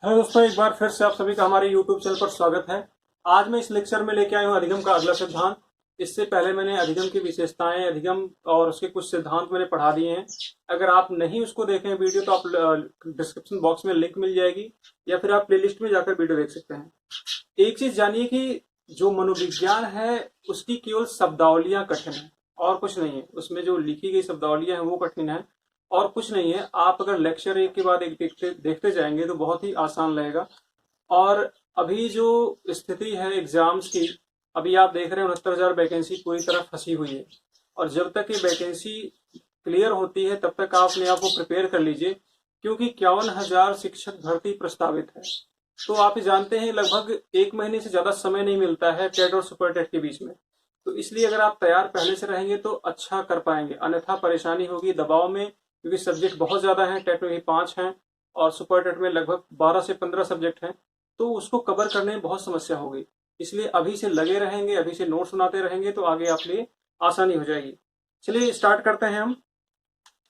Hello दोस्तों, एक बार फिर से आप सभी का हमारे YouTube चैनल पर स्वागत है। आज मैं इस लेक्चर में लेके आया हूँ अधिगम का अगला सिद्धांत। इससे पहले मैंने अधिगम की विशेषताएं, अधिगम और उसके कुछ सिद्धांत मैंने पढ़ा दिए हैं। अगर आप नहीं उसको देखें वीडियो तो आप डिस्क्रिप्शन बॉक्स में लिंक मिल जाएगी या फिर आप प्लेलिस्ट में जाकर वीडियो देख सकते हैं। एक चीज जानिए कि जो मनोविज्ञान है उसकी केवल शब्दावलियां कठिन है और कुछ नहीं है। उसमें जो लिखी गई शब्दावलियां हैं वो कठिन है और कुछ नहीं है। आप अगर लेक्चर एक के बाद एक देखते देखते जाएंगे तो बहुत ही आसान लगेगा। और अभी जो स्थिति है एग्जाम्स की, अभी आप देख रहे हैं 69,000 वैकेंसी पूरी तरह फंसी हुई है। और जब तक ये वैकेंसी क्लियर होती है तब तक आप अपने आप को प्रिपेयर कर लीजिए, क्योंकि 51,000 शिक्षक भर्ती प्रस्तावित है। तो आप जानते हैं लगभग एक महीने से ज्यादा समय नहीं मिलता है टेट और सुपर टेट के बीच में। तो इसलिए अगर आप तैयार पहले से रहेंगे तो अच्छा कर पाएंगे, अन्यथा परेशानी होगी दबाव में, क्योंकि सब्जेक्ट बहुत ज्यादा हैं। टेट में भी 5 हैं और सुपर टेट में लगभग 12 से 15 सब्जेक्ट हैं, तो उसको कवर करने में बहुत समस्या होगी। इसलिए अभी से लगे रहेंगे, अभी से नोट्स बनाते रहेंगे तो आगे आप लिए आसानी हो जाएगी। चलिए स्टार्ट करते हैं हम।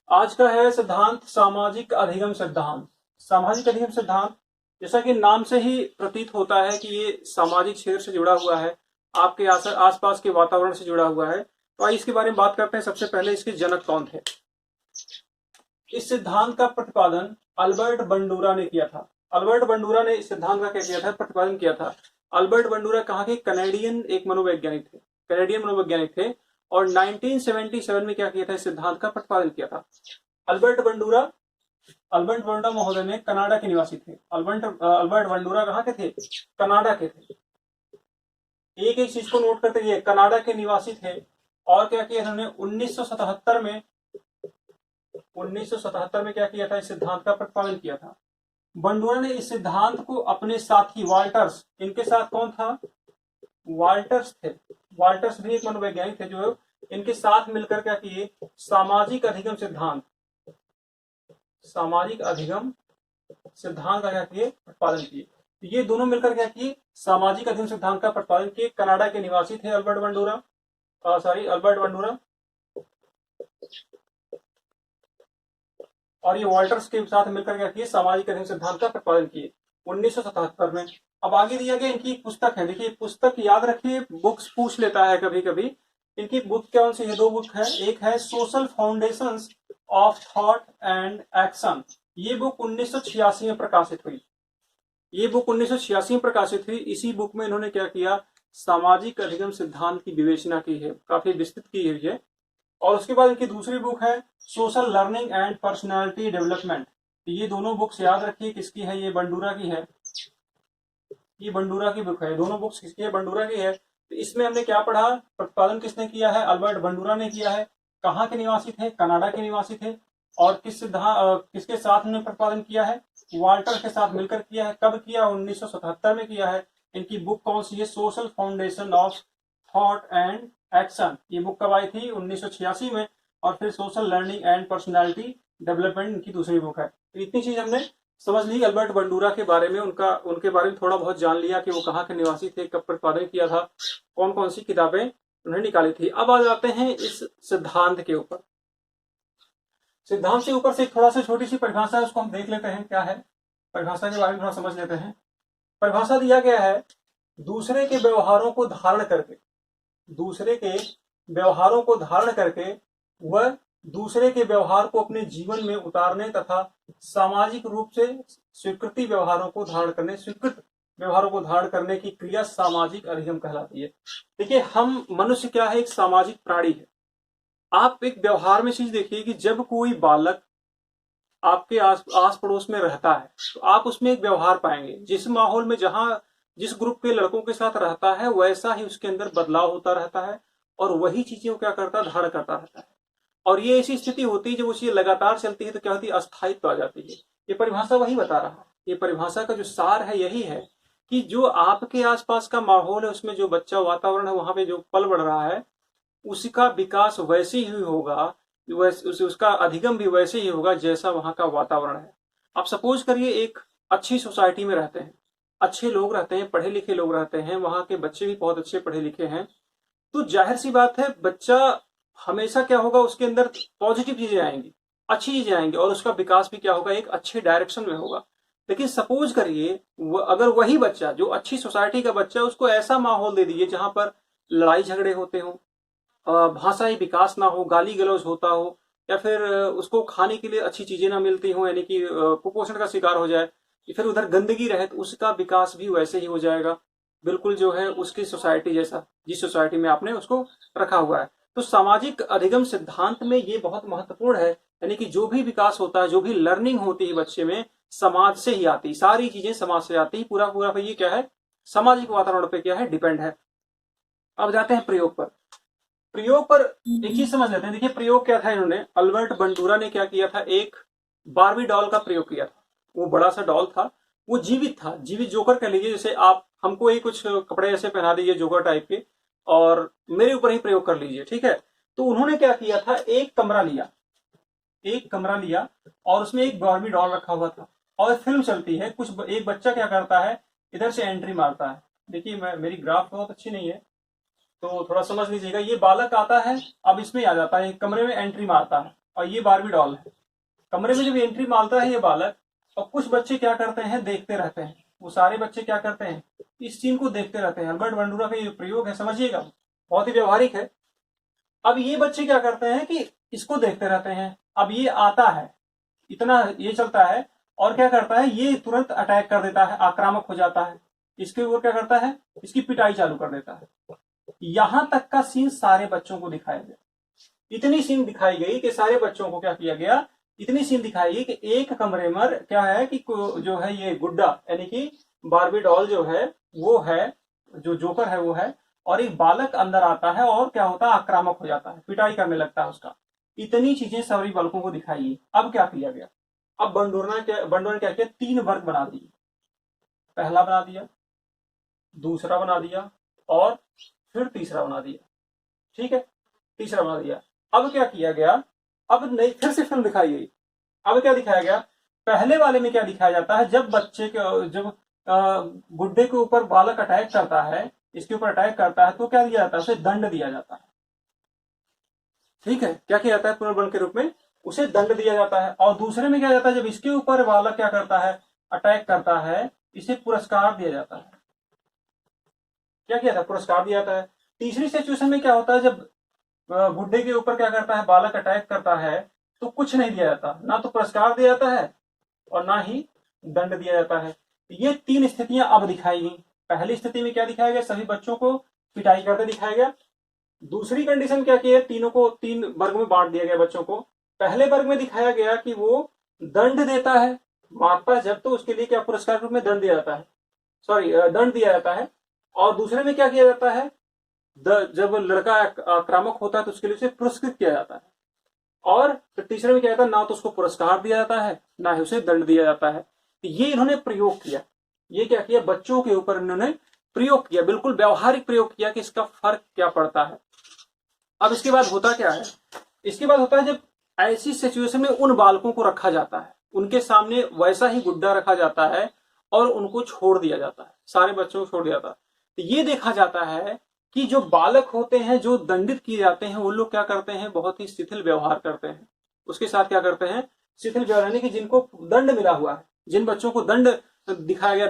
आज का है सिद्धांत सामाजिक अधिगम सिद्धांत। सामाजिक अधिगम सिद्धांत, जैसा कि नाम से ही प्रतीत होता है कि ये सामाजिक क्षेत्र से जुड़ा हुआ है, आपके आसपास के वातावरण से जुड़ा हुआ है। तो आइए इसके बारे में बात करते हैं। सबसे पहले इसके जनक कौन थे। इस सिद्धांत का प्रतिपादन अल्बर्ट बंडूरा ने किया था। अल्बर्ट बंडूरा ने इस सिद्धांत का क्या किया था, प्रतिपादन किया था। अल्बर्ट बंडूरा कहाँ के, कनेडियन एक मनोवैज्ञानिक थे, कनेडियन मनोवैज्ञानिक थे। और 1977 में क्या किया था, इस सिद्धांत का प्रतिपादन किया था। अल्बर्ट बंडूरा अल्बर्ट बंडूरा महोदय ने कनाडा के निवासी थे। अल्बर्ट बंडूरा कहाँ के थे, कनाडा के थे। एक एक चीज को नोट करते रहिए, कनाडा के निवासी थे। और क्या किया इन्होंने 1977 में, 1977 में क्या किया था, इस सिद्धांत का प्रतिपादन किया था। बंडूरा ने इस सिद्धांत को अपने साथी वाल्टर्स, इनके साथ कौन था, वाल्टर्स थे। वाल्टर्स भी एक मनोवैज्ञानिक थे, जो इनके साथ मिलकर क्या किए, सामाजिक अधिगम सिद्धांत, सामाजिक अधिगम सिद्धांत का क्या किए, प्रतिपादन किए। ये दोनों मिलकर क्या किए, सामाजिक अधिगम सिद्धांत का प्रतिपादन किए। कनाडा के निवासी थे अल्बर्ट बंडूरा, अल्बर्ट बंडूरा, और ये वॉल्टर्स के साथ मिलकर क्या किए, सामाजिक अधिगम सिद्धांत का प्रतिपादन किए 1977 में। अब आगे दिया गया इनकी पुस्तक है। देखिए पुस्तक याद रखिए, बुक्स पूछ लेता है कभी कभी। इनकी बुक कौन सी है, दो बुक है। एक है social foundations of thought and action. ये बुक 1986 में प्रकाशित हुई। ये बुक 1986 में प्रकाशित हुई। इसी बुक में इन्होंने क्या किया, सामाजिक अधिगम सिद्धांत की विवेचना की है, काफी विस्तृत की हुई है। और उसके बाद इनकी दूसरी बुक है social learning and personality development. ये दोनों बुक्स याद रखिए किसकी है, ये बंडूरा की है। ये बंडूरा की बुक है, दोनों बुक्स किसकी है, बंडूरा की है। तो इसमें हमने क्या पढ़ा, प्रतिपादन किसने किया है, अल्बर्ट बंडूरा ने किया है। कहाँ के निवासी थे, कनाडा के निवासी थे। और किसके साथ उन्होंने प्रतिपादन किया है, वाल्टर के साथ मिलकर किया है। कब किया, 1977 में किया है। इनकी बुक कौन सी है, social foundation of thought and action. ये बुक कब आई थी, 1986 में। और फिर social learning and personality development इनकी दूसरी बुक है। तो इतनी चीज हमने समझ ली अल्बर्ट बंडूरा के बारे में, उनके बारे में थोड़ा बहुत जान लिया कि वो कहाँ के निवासी थे, कब प्रतिपादन किया था, कौन कौन सी किताबें उन्होंने निकाली थी। अब आ जाते हैं इस सिद्धांत के ऊपर। सिद्धांत से ऊपर से एक थोड़ा सा छोटी सी परिभाषा है, उसको हम देख लेते हैं क्या है। परिभाषा के बारे में थोड़ा समझ लेते हैं। परिभाषा दिया गया है, दूसरे के व्यवहारों को धारण करके, दूसरे के व्यवहारों को धारण करके वह दूसरे के व्यवहार को अपने जीवन में उतारने तथा सामाजिक रूप से स्वीकृत व्यवहारों को धारण करने की क्रिया सामाजिक अधिगम कहलाती है। देखिए हम मनुष्य क्या है, एक सामाजिक प्राणी है। आप एक व्यवहार में चीज देखिए कि जब कोई बालक आपके आस पड़ोस में रहता है तो आप उसमें एक व्यवहार पाएंगे। जिस माहौल में, जहां जिस ग्रुप के लड़कों के साथ रहता है वैसा ही उसके अंदर बदलाव होता रहता है और वही चीजें क्या करता है, धारण करता रहता है। और ये ऐसी स्थिति होती है जब उसी लगातार चलती है तो क्या होती है, अस्थायित्व आ जाती है। ये परिभाषा वही बता रहा है। ये परिभाषा का जो सार है यही है कि जो आपके आसपास का माहौल है, उसमें जो बच्चा वातावरण है, वहां पे जो पल बढ़ रहा है, उसका विकास वैसे ही होगा, उसका अधिगम भी वैसे ही होगा जैसा वहां का वातावरण है। आप सपोज करिए एक अच्छी सोसाइटी में रहते हैं, अच्छे लोग रहते हैं, पढ़े लिखे लोग रहते हैं, वहां के बच्चे भी बहुत अच्छे पढ़े लिखे हैं। तो जाहिर सी बात है बच्चा हमेशा क्या होगा, उसके अंदर पॉजिटिव चीजें आएंगी, अच्छी चीजें आएंगी और उसका विकास भी क्या होगा, एक अच्छे डायरेक्शन में होगा। लेकिन सपोज करिए अगर वही बच्चा जो अच्छी सोसाइटी का बच्चा है, उसको ऐसा माहौल दे दीजिए जहां पर लड़ाई झगड़े होते हो, भाषाई विकास ना हो, गाली गलौज होता हो, या फिर उसको खाने के लिए अच्छी चीजें ना मिलती हो, यानी कि कुपोषण का शिकार हो जाए, या फिर उधर गंदगी रहे, तो उसका विकास भी वैसे ही हो जाएगा, बिल्कुल जो है उसकी सोसाइटी जैसा, जिस सोसाइटी में आपने उसको रखा हुआ है। तो सामाजिक अधिगम सिद्धांत में ये बहुत महत्वपूर्ण है, यानी कि जो भी विकास होता है, जो भी लर्निंग होती है बच्चे में, समाज से ही आती है, सारी चीजें समाज से आती है, पूरा पूरा ये क्या है, सामाजिक वातावरण पे क्या है, डिपेंड है। अब जाते हैं प्रयोग पर। प्रयोग पर एक चीज समझ लेते हैं। देखिए प्रयोग क्या था, इन्होंने अल्बर्ट बंडूरा ने क्या किया था, एक बारबी डॉल का प्रयोग किया था। वो बड़ा सा डॉल था, वो जीवित था, जीवित जोकर कह लीजिए, जैसे आप हमको ही कुछ कपड़े ऐसे पहना दीजिए जोकर टाइप के और मेरे ऊपर ही प्रयोग कर लीजिए, ठीक है। तो उन्होंने क्या किया था, एक कमरा लिया, एक कमरा लिया और उसमें एक बारबी डॉल रखा हुआ था और फिल्म चलती है। कुछ एक बच्चा क्या करता है, इधर से एंट्री मारता है। देखिए मैं, मेरी ग्राफ बहुत अच्छी नहीं है तो थोड़ा समझ लीजिएगा। ये बालक आता है, अब इसमें आ जाता है, कमरे में एंट्री मारता है और ये बारबी डॉल है। कमरे में जब एंट्री मारता है ये बालक, और कुछ बच्चे क्या करते हैं, देखते रहते हैं। वो सारे बच्चे क्या करते हैं, इस सीन को देखते रहते हैं। अल्बर्ट बंडूरा का ये प्रयोग है, समझिएगा, बहुत ही व्यवहारिक है। अब ये बच्चे क्या करते हैं कि इसको देखते रहते हैं। अब ये आता है, इतना ये चलता है और क्या करता है, ये तुरंत अटैक कर देता है, आक्रामक हो जाता है। इसके ऊपर क्या करता है, इसकी पिटाई चालू कर देता है। यहां तक का सीन सारे बच्चों को दिखाया गया। इतनी सीन दिखाई गई कि सारे बच्चों को क्या किया गया, इतनी सीन दिखाई गई कि एक कमरे में क्या है कि जो है ये गुड्डा यानी कि बारबी डॉल जो है वो है, जो जोकर है वो है, और एक बालक अंदर आता है और क्या होता है, आक्रामक हो जाता है, पिटाई करने लगता है उसका। इतनी चीजें सभी बालकों को दिखाई गई। अब क्या किया गया, अब बंडोर ने क्या किया, 3 वर्ग बना दिए। पहला बना दिया, दूसरा बना दिया और फिर तीसरा बना दिया, ठीक है, तीसरा बना दिया। अब क्या किया गया, अब नई फिर से फिल्म दिखाई गई। अब क्या दिखाया गया, पहले वाले में क्या दिखाया जाता है, जब बच्चे के जब गुड्डे के ऊपर बालक अटैक करता है, इसके ऊपर अटैक करता है, तो क्या दिया जाता है, उसे दंड दिया जाता है, ठीक है। क्या किया जाता है, पुनर्बल के रूप में उसे दंड दिया जाता है। और दूसरे में क्या जाता है, जब इसके ऊपर बालक क्या करता है, अटैक करता है, इसे पुरस्कार दिया जाता है। क्या किया था, पुरस्कार दिया जाता है। तीसरी सिचुएशन में क्या होता है, जब गुड्डे के ऊपर क्या करता है, बालक अटैक करता है, तो कुछ नहीं दिया जाता, ना तो पुरस्कार दिया जाता है और ना ही दंड दिया जाता है। ये 3 स्थितियां अब दिखाई गई। पहली स्थिति में क्या दिखाया गया, सभी बच्चों को पिटाई करते दिखाया गया। दूसरी कंडीशन क्या की है, तीनों को 3 वर्ग में बांट दिया गया बच्चों को। पहले वर्ग में दिखाया गया कि वो दंड देता है, मारता है जब, तो उसके लिए क्या पुरस्कार के रूप में दंड दिया जाता है, सॉरी दंड दिया जाता है। और दूसरे में क्या किया जाता है, जब लड़का आक्रामक होता है तो उसके लिए उसे पुरस्कृत किया जाता है। और फिर तीसरे में क्या जाता है, ना तो उसको पुरस्कार दिया जाता है ना ही उसे दंड दिया जाता है। तो ये इन्होंने प्रयोग किया, ये क्या किया, बच्चों के ऊपर इन्होंने प्रयोग किया, बिल्कुल व्यवहारिक प्रयोग किया कि इसका फर्क क्या पड़ता है। अब इसके बाद होता क्या है, इसके बाद होता है जब ऐसी सिचुएशन में उन बालकों को रखा जाता है, उनके सामने वैसा ही गुड्डा रखा जाता है और उनको छोड़ दिया जाता है, सारे बच्चों को छोड़ दिया जाता है। तो ये देखा जाता है कि जो बालक होते हैं, जो दंडित किए जाते हैं, वो लोग क्या करते हैं, बहुत ही शिथिल व्यवहार करते हैं। उसके साथ क्या करते हैं, शिथिल व्यवहार, यानी कि जिनको दंड मिला हुआ है, जिन बच्चों को दंड दिखाया गया,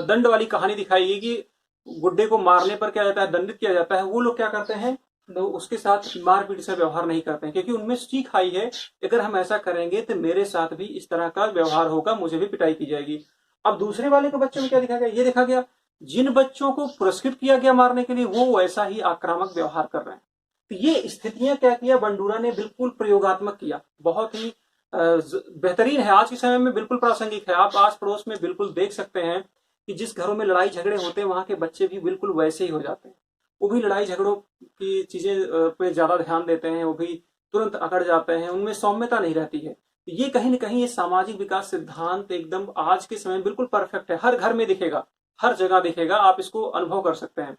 दंड वाली कहानी दिखाई गई कि गुड्डे को मारने पर क्या जाता है, दंडित किया जाता है, वो लोग क्या करते हैं, तो उसके साथ मारपीट से व्यवहार नहीं करते हैं, क्योंकि उनमें सीख आई है, अगर हम ऐसा करेंगे तो मेरे साथ भी इस तरह का व्यवहार होगा, मुझे भी पिटाई की जाएगी। अब दूसरे वाले के बच्चों में क्या दिखा गया, ये देखा गया जिन बच्चों को पुरस्कृत किया गया मारने के लिए, वो वैसा ही आक्रामक व्यवहार कर रहे हैं। तो ये स्थितियां क्या किया, बंडूरा ने बिल्कुल प्रयोगात्मक किया, बहुत ही बेहतरीन है, आज के समय में बिल्कुल प्रासंगिक है। आप आस पड़ोस में बिल्कुल देख सकते हैं कि जिस घरों में लड़ाई झगड़े होते हैं, वहां के बच्चे भी बिल्कुल वैसे ही हो जाते हैं। वो भी लड़ाई झगड़ों की चीजें पे ज्यादा ध्यान देते हैं, वो भी तुरंत अकड़ जाते हैं, उनमें सौम्यता नहीं रहती है। ये कहीं ना कहीं ये सामाजिक विकास सिद्धांत एकदम आज के समय में बिल्कुल परफेक्ट है, हर घर में दिखेगा, हर जगह दिखेगा, आप इसको अनुभव कर सकते हैं।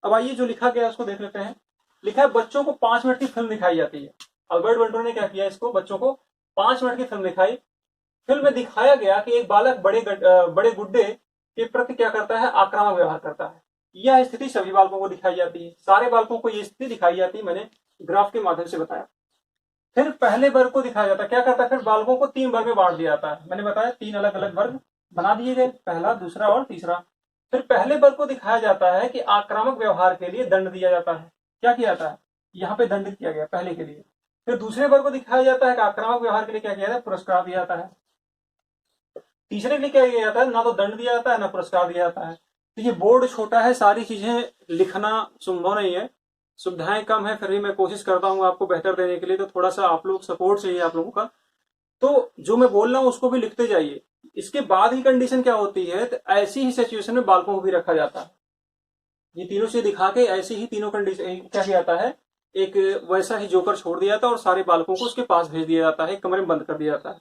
अब आइए जो लिखा गया उसको देख लेते हैं। लिखा है, बच्चों को 5 मिनट की फिल्म दिखाई जाती है। अल्बर्ट बंडूरा ने क्या किया, इसको बच्चों को 5 मिनट की फिल्म दिखाई। फिल्म में दिखाया गया कि एक बालक बड़े गुड्डे के प्रति क्या करता है, आक्रामक व्यवहार करता है। यह स्थिति सभी बालकों को दिखाई जाती है, सारे बालकों को यह स्थिति दिखाई जाती है, मैंने ग्राफ के माध्यम से बताया। फिर पहले वर्ग को दिखाया जाता है, क्या करता है, फिर बालकों को 3 वर्ग में बांट दिया जाता है। मैंने बताया 3 अलग अलग वर्ग, बना दिए गए, पहला, दूसरा और तीसरा। फिर पहले वर्ग को दिखाया जाता है कि आक्रामक व्यवहार के लिए दंड दिया जाता है। क्या किया जाता है, यहाँ पे दंडित किया गया पहले के लिए। फिर दूसरे वर्ग को दिखाया जाता है कि आक्रामक व्यवहार के लिए क्या किया जाता है, पुरस्कार दिया जाता है। तीसरे के लिए क्या किया जाता है, ना तो दंड दिया जाता है ना पुरस्कार दिया जाता है। तो ये बोर्ड छोटा है, सारी चीजें लिखना संभव नहीं है, सुविधाएं कम है, फिर भी मैं कोशिश करता हूँ आपको बेहतर देने के लिए, तो थोड़ा सा आप लोग सपोर्ट चाहिए आप लोगों का। तो जो मैं बोल रहा हूँ उसको भी लिखते जाइए। इसके बाद ही कंडीशन क्या होती है, तो ऐसी ही सिचुएशन में बालकों को भी रखा जाता है। ये तीनों से दिखा के ऐसे ही तीनों कंडीशन क्या किया जाता है, एक वैसा ही जोकर छोड़ दिया जाता है और सारे बालकों को उसके पास भेज दिया जाता है, कमरे में बंद कर दिया जाता है।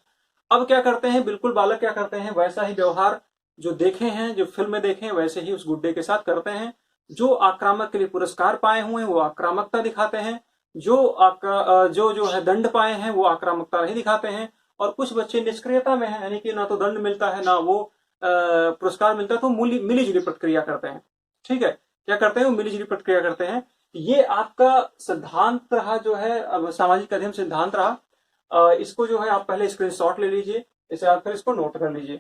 अब क्या करते हैं, बिल्कुल बालक क्या करते हैं, वैसा ही व्यवहार जो देखे हैं, जो फिल्म में देखे हैं, वैसे ही उस गुड्डे के साथ करते हैं। जो आक्रामक के लिए पुरस्कार पाए हुए हैं वो आक्रामकता दिखाते हैं, जो है दंड पाए हैं वो आक्रामकता नहीं दिखाते हैं। और कुछ बच्चे निष्क्रियता में हैं, यानी कि ना तो दंड मिलता है ना वो पुरस्कार मिलता है, तो मिली जुली प्रतिक्रिया करते हैं। ठीक है, क्या करते हैं, वो मिली जुली प्रतिक्रिया करते हैं। ये आपका सिद्धांत रहा, जो है अब सामाजिक अध्ययन सिद्धांत रहा। इसको जो है आप पहले स्क्रीनशॉट ले लीजिए, इसे आप फिर इसको नोट कर लीजिए।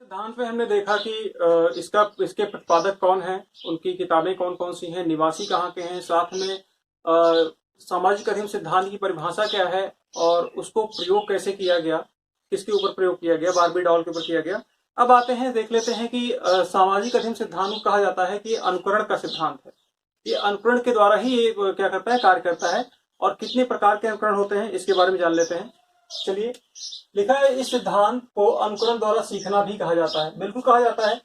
सिद्धांत में हमने देखा कि इसके प्रतिपादक कौन है, उनकी किताबें कौन कौन सी हैं, निवासी कहाँ के हैं, साथ में सामाजिक अध्ययन सिद्धांत की परिभाषा क्या है और उसको प्रयोग कैसे किया गया, किसके ऊपर प्रयोग किया गया, बारबी डॉल के ऊपर किया गया। अब आते हैं, देख लेते हैं कि सामाजिक अध्ययन सिद्धांत को कहा जाता है कि अनुकरण का सिद्धांत है। ये अनुकरण के द्वारा ही ये क्या करता है, कार्य करता है। और कितने प्रकार के अनुकरण होते हैं इसके बारे में जान लेते हैं। चलिए, लिखा है इस सिद्धांत को अनुकरण द्वारा सीखना भी कहा जाता है। बिल्कुल कहा जाता है,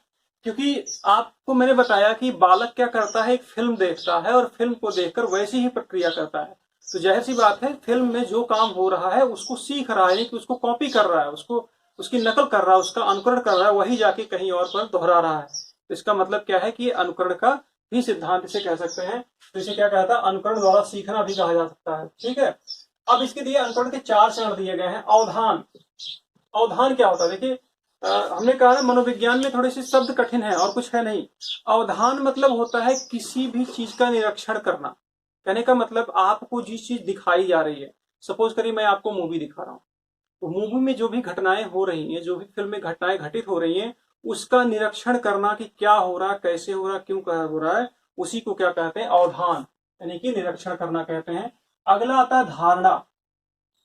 क्योंकि आपको मैंने बताया कि बालक क्या करता है, एक फिल्म देखता है और फिल्म को देखकर वैसी ही प्रक्रिया करता है। तो जाहिर सी बात है, फिल्म में जो काम हो रहा है उसको सीख रहा है, कि उसको कॉपी कर रहा है, उसको उसकी नकल कर रहा है, उसका अनुकरण कर रहा है, वही जाके कहीं और पर दोहरा रहा है। तो इसका मतलब क्या है कि अनुकरण का भी सिद्धांत इसे कह सकते हैं। तो इसे क्या कहता है, अनुकरण द्वारा सीखना भी कहा जा सकता है। ठीक है, अब इसके दिए अनुकरण के 4 चरण दिए गए हैं। अवधान, अवधान क्या होता है, देखिए हमने कहा है मनोविज्ञान में थोड़े से शब्द कठिन है और कुछ है नहीं। अवधान मतलब होता है किसी भी चीज का निरीक्षण करना। कहने का मतलब आपको जिस चीज दिखाई जा रही है, सपोज करिए मैं आपको मूवी दिखा रहा हूँ, तो मूवी में जो भी घटनाएं हो रही हैं, जो भी फिल्म में घटनाएं घटित हो रही हैं, उसका निरीक्षण करना कि क्या हो रहा है, कैसे हो रहा है, क्यों हो रहा है, उसी को क्या कहते हैं, अवधान, यानी कि निरीक्षण करना कहते हैं। अगला आता है धारणा,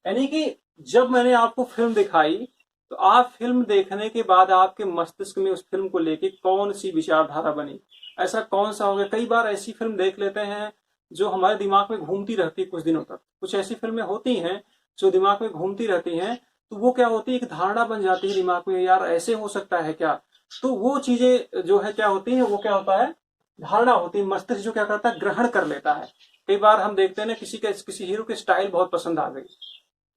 यानी कि जब मैंने आपको फिल्म दिखाई तो आप फिल्म देखने के बाद आपके मस्तिष्क में उस फिल्म को लेके कौन सी विचारधारा बनी, ऐसा कौन सा हो गया। कई बार ऐसी फिल्म देख लेते हैं जो हमारे दिमाग में घूमती रहती है कुछ दिनों तक। कुछ ऐसी फिल्में होती हैं जो दिमाग में घूमती रहती हैं, तो वो क्या होती है, एक धारणा बन जाती है दिमाग में, यार ऐसे हो सकता है क्या। तो वो चीजें जो है क्या होती है, वो क्या होता है, धारणा होती है। मस्तिष्क जो क्या करता है, ग्रहण कर लेता है। कई बार हम देखते हैं ना, किसी हीरो की स्टाइल बहुत पसंद आ गई,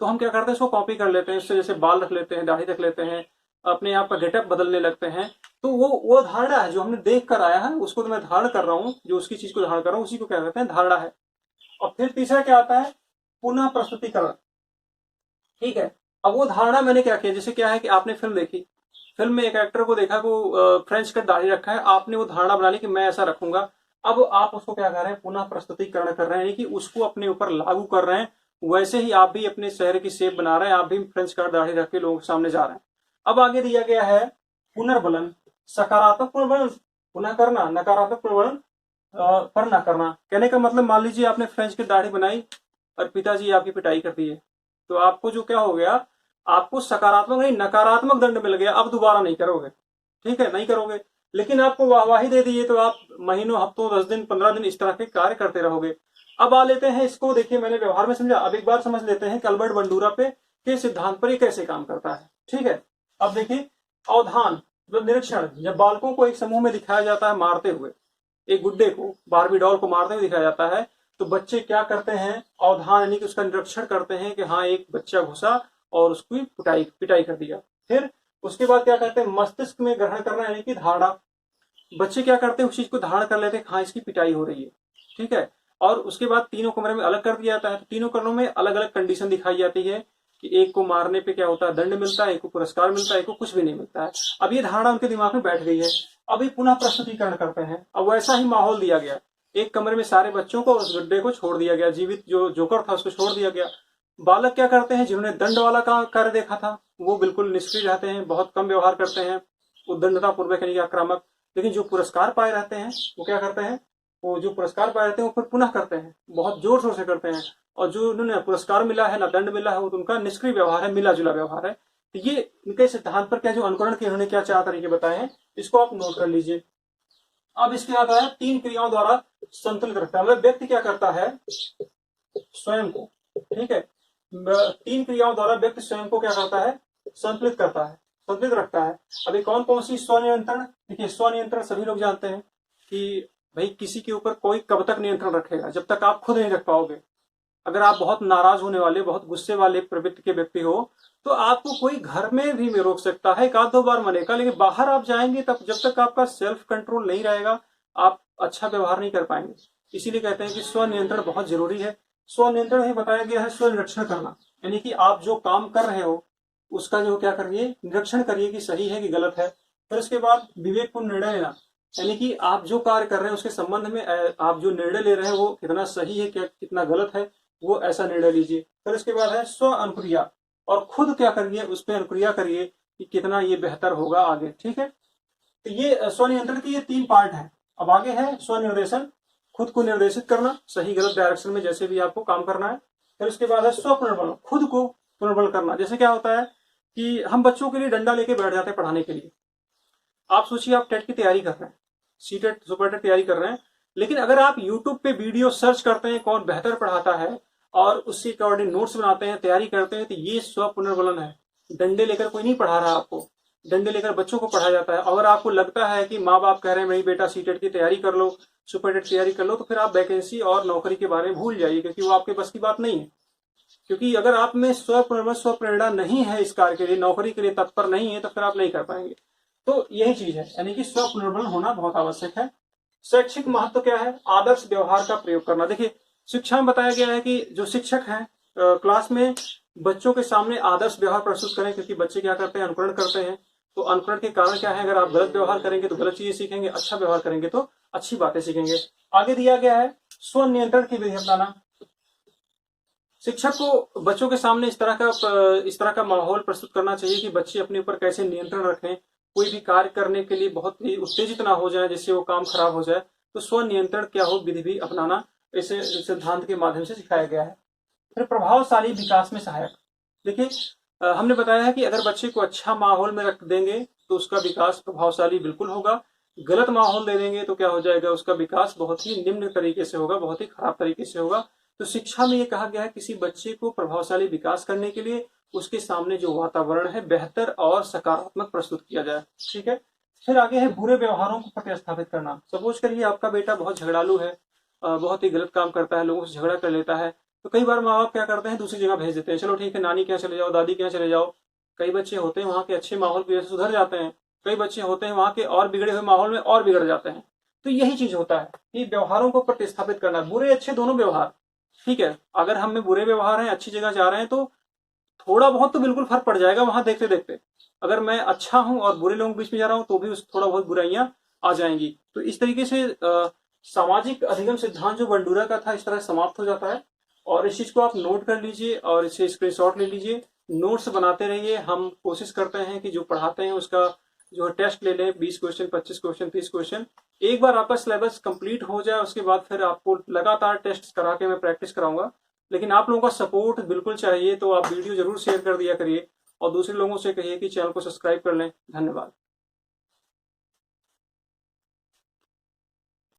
तो हम क्या करते हैं, इसको कॉपी कर लेते हैं, इससे जैसे बाल रख लेते हैं, दाढ़ी रख लेते हैं, अपने आप का गेटअप बदलने लगते हैं। तो वो धारणा है जो हमने देख कर आया है, उसको तो मैं धारण कर रहा हूँ, जो उसकी चीज को धारण कर रहा हूँ उसी को क्या कहते हैं, धारणा है। और फिर तीसरा क्या आता है, पुनः प्रस्तुतिकरण। ठीक है, अब वो धारणा मैंने क्या किया, जैसे क्या है कि आपने फिल्म देखी, फिल्म में एक एक्टर को देखा वो फ्रेंच कट दाढ़ी रखा है, आपने वो धारणा बना ली कि मैं ऐसा रखूंगा। अब आप उसको क्या कर रहे हैं, पुनः प्रस्तुतिकरण कर रहे हैं, यानी कि उसको अपने ऊपर लागू कर रहे हैं। वैसे ही आप भी अपने चेहरे की शेप बना रहे हैं, आप भी फ्रेंच कट दाढ़ी रख के लोगों के सामने जा रहे हैं। अब आगे दिया गया है पुनर्बलन, सकारात्मक पुनर्बलन पुनः करना, नकारात्मक पुनर्बलन करना करना। कहने का मतलब, मान लीजिए आपने फ्रेंच की दाढ़ी बनाई और पिताजी आपकी पिटाई कर दी है, तो आपको जो क्या हो गया, आपको सकारात्मक नहीं नकारात्मक दंड मिल गया। अब दोबारा नहीं करोगे, ठीक है, नहीं करोगे। लेकिन आपको वाहवाही दे दी है तो आप महीनों, हफ्तों, 10 दिन, 15 दिन इस तरह के कार्य करते रहोगे। अब आ लेते हैं इसको, देखिए मैंने व्यवहार में समझा, अब एक बार समझ लेते हैं कि अल्बर्ट बंडूरा के सिद्धांत पर ये कैसे काम करता है। ठीक है, अब देखिए अवधान, जो निरीक्षण, जब बालकों को एक समूह में दिखाया जाता है मारते हुए, एक गुड्डे को, बारबी डॉल को मारते हुए दिखाया जाता है, तो बच्चे क्या करते हैं, अवधान यानी कि उसका निरीक्षण करते हैं कि हाँ एक बच्चा घुसा और उसकी पिटाई कर दिया। फिर उसके बाद क्या करते हैं, मस्तिष्क में ग्रहण करना यानी कि धारणा। बच्चे क्या करते हैं, उस चीज को धारण कर लेते हैं, हाँ इसकी पिटाई हो रही है। ठीक है, और उसके बाद तीनों कमरे में अलग कर दिया जाता है। तो तीनों कमरों में अलग अलग कंडीशन दिखाई जाती है कि एक को मारने पे क्या होता है, दंड मिलता है, एक को पुरस्कार मिलता है, एक को कुछ भी नहीं मिलता है। अब ये धारणा उनके दिमाग में बैठ गई है। अभी पुनः प्रस्तुतिकरण करते हैं। अब वैसा ही माहौल दिया गया, एक कमरे में सारे बच्चों को और उस गड्ढे को छोड़ दिया गया, जीवित जो जोकर था उसको छोड़ दिया गया। बालक क्या करते हैं, जिन्होंने दंड वाला कार्य देखा था वो बिल्कुल निष्क्रिय रहते हैं, बहुत कम व्यवहार करते हैं, उद्दंडता पूर्वक यानी आक्रामक। लेकिन जो पुरस्कार पाए रहते हैं वो क्या करते हैं, वो जो पुरस्कार पाए रहते हैं वो फिर पुनः करते हैं, बहुत जोर शोर से करते हैं। और जो उन्होंने पुरस्कार मिला है ना दंड मिला है वो तो उनका निष्क्रिय व्यवहार है, मिला जुला व्यवहार है। तो ये इनके सिद्धांत पर क्या जो अनुकरण के उन्होंने क्या 4 तरीके बताए हैं, इसको आप नोट कर लीजिए। अब इसके बाद आया 3 क्रियाओं द्वारा संतुलित रखता है, मतलब व्यक्ति क्या करता है स्वयं को, ठीक है, 3 क्रियाओं द्वारा व्यक्ति स्वयं को क्या करता है, संतुलित करता है, संतुलित रखता है। अभी कौन कौन सी, स्वनियंत्रण। देखिए स्वनियंत्रण सभी लोग जानते हैं कि भाई किसी के ऊपर कोई कब तक नियंत्रण रखेगा, जब तक आप खुद नहीं रख पाओगे। अगर आप बहुत नाराज होने वाले, बहुत गुस्से वाले प्रवृत्ति के व्यक्ति हो तो आपको कोई घर में भी रोक सकता है, 1-2 बार मनेगा, लेकिन बाहर आप जाएंगे तब जब तक आपका सेल्फ कंट्रोल नहीं रहेगा आप अच्छा व्यवहार नहीं कर पाएंगे। इसीलिए कहते हैं कि स्वनियंत्रण बहुत जरूरी है। स्वनियंत्रण ही बताया गया है स्वनिरीक्षण करना, यानी कि आप जो काम कर रहे हो उसका जो क्या करिए, निरीक्षण करिए कि सही है कि गलत है। फिर उसके बाद विवेकपूर्ण निर्णय लेना, यानी कि आप जो कार्य कर रहे हैं उसके संबंध में आप जो निर्णय ले रहे हैं वो कितना सही है, क्या कितना गलत है, वो ऐसा निर्णय लीजिए। फिर उसके बाद है स्व अनुक्रिया, और खुद क्या करिए, उस पर अनुक्रिया करिए कि कितना ये बेहतर होगा आगे, ठीक है। तो ये स्वनियंत्रण के ये 3 पार्ट हैं। अब आगे है स्वनिर्देशन, खुद को निर्देशित करना सही गलत डायरेक्शन में जैसे भी आपको काम करना है। फिर उसके बाद है स्व पुनर्बल, खुद को पुनर्बल करना। जैसे क्या होता है कि हम बच्चों के लिए डंडा लेके बैठ जाते हैं पढ़ाने के लिए। आप सोचिए आप टेट की तैयारी कर रहे हैं, सीटेट सुपर टेट तैयारी कर रहे हैं, लेकिन अगर आप यूट्यूब पे वीडियो सर्च करते हैं कौन बेहतर पढ़ाता है और उसके अकॉर्डिंग नोट्स बनाते हैं, तैयारी करते हैं, तो ये स्व पुनर्बलन है। डंडे लेकर कोई नहीं पढ़ा रहा आपको, डंडे लेकर बच्चों को पढ़ाया जाता है। अगर आपको लगता है कि माँ बाप कह रहे हैं मेरी बेटा सीटेट की तैयारी कर लो, सुपर टेट तैयारी कर लो, तो फिर आप वैकेंसी और नौकरी के बारे में भूल जाइए, क्योंकि वो आपके बस की बात नहीं है। क्योंकि अगर आप में स्व पुनर्बल, स्व प्रेरणा नहीं है इस कार्य के लिए, नौकरी के लिए तत्पर नहीं है, तो फिर आप नहीं कर पाएंगे। तो यही चीज है, यानी कि स्व पुनर्बल होना बहुत आवश्यक है। शैक्षिक महत्व क्या है, आदर्श व्यवहार का प्रयोग करना। देखिए शिक्षा में बताया गया है कि जो शिक्षक हैं क्लास में बच्चों के सामने आदर्श व्यवहार प्रस्तुत करें, क्योंकि बच्चे क्या करते हैं, अनुकरण करते हैं। तो अनुकरण के कारण क्या है, अगर आप गलत व्यवहार करेंगे तो गलत चीजें सीखेंगे, अच्छा व्यवहार करेंगे तो अच्छी बातें सीखेंगे। आगे दिया गया है स्व नियंत्रण की विधि अपनाना। शिक्षक को बच्चों के सामने इस तरह का माहौल प्रस्तुत करना चाहिए कि बच्चे अपने ऊपर कैसे नियंत्रण रखें, कोई भी कार्य करने के लिए बहुत ही उत्तेजित ना हो जाए जिससे वो काम खराब हो जाए। तो स्व नियंत्रण क्या हो विधि भी अपनाना इसे सिद्धांत के माध्यम से सिखाया गया है। फिर प्रभावशाली विकास में सहायक। देखिए हमने बताया है कि अगर बच्चे को अच्छा माहौल में रख देंगे तो उसका विकास प्रभावशाली बिल्कुल होगा। गलत माहौल दे देंगे तो क्या हो जाएगा, उसका विकास बहुत ही निम्न तरीके से होगा, बहुत ही खराब तरीके से होगा। तो शिक्षा में ये कहा गया है किसी बच्चे को प्रभावशाली विकास करने के लिए उसके सामने जो वातावरण है बेहतर और सकारात्मक प्रस्तुत किया जाए, ठीक है। फिर आगे है बुरे व्यवहारों को प्रतिस्थापित करना। सपोज करिए आपका बेटा बहुत झगड़ालू है, बहुत ही गलत काम करता है, लोगों से झगड़ा कर लेता है, तो कई बार माँ बाप क्या करते हैं, दूसरी जगह भेज देते हैं, चलो ठीक है नानी के यहाँ चले जाओ, दादी के यहाँ चले जाओ। कई बच्चे होते हैं वहां के अच्छे माहौल की वजह से सुधर जाते हैं, कई बच्चे होते हैं वहां के और बिगड़े हुए माहौल में और बिगड़ जाते हैं। तो यही चीज होता है कि व्यवहारों को प्रतिस्थापित करना, बुरे अच्छे दोनों व्यवहार, ठीक है। अगर हम में बुरे व्यवहार हैं, अच्छी जगह जा रहे हैं, तो थोड़ा बहुत तो बिल्कुल फर्क पड़ जाएगा वहां देखते देखते। अगर मैं अच्छा हूं और बुरे लोगों के बीच में जा रहा हूं तो भी उस थोड़ा बहुत बुराइयां आ जाएंगी। तो इस तरीके से सामाजिक अधिगम सिद्धांत जो बंडूरा का था इस तरह समाप्त हो जाता है। और इस चीज को आप नोट कर लीजिए और इसे स्क्रीनशॉट ले लीजिए, नोट्स बनाते रहिए। हम कोशिश करते हैं कि जो पढ़ाते हैं उसका जो टेस्ट ले लें, 20 क्वेश्चन, 25 क्वेश्चन, 30 क्वेश्चन। एक बार आपका सिलेबस कंप्लीट हो जाए उसके बाद फिर आपको लगातार टेस्ट करा के मैं प्रैक्टिस कराऊंगा। लेकिन आप लोगों का सपोर्ट बिल्कुल चाहिए, तो आप वीडियो जरूर शेयर कर दिया करिए और दूसरे लोगों से कहिए कि चैनल को सब्सक्राइब कर लें। धन्यवाद।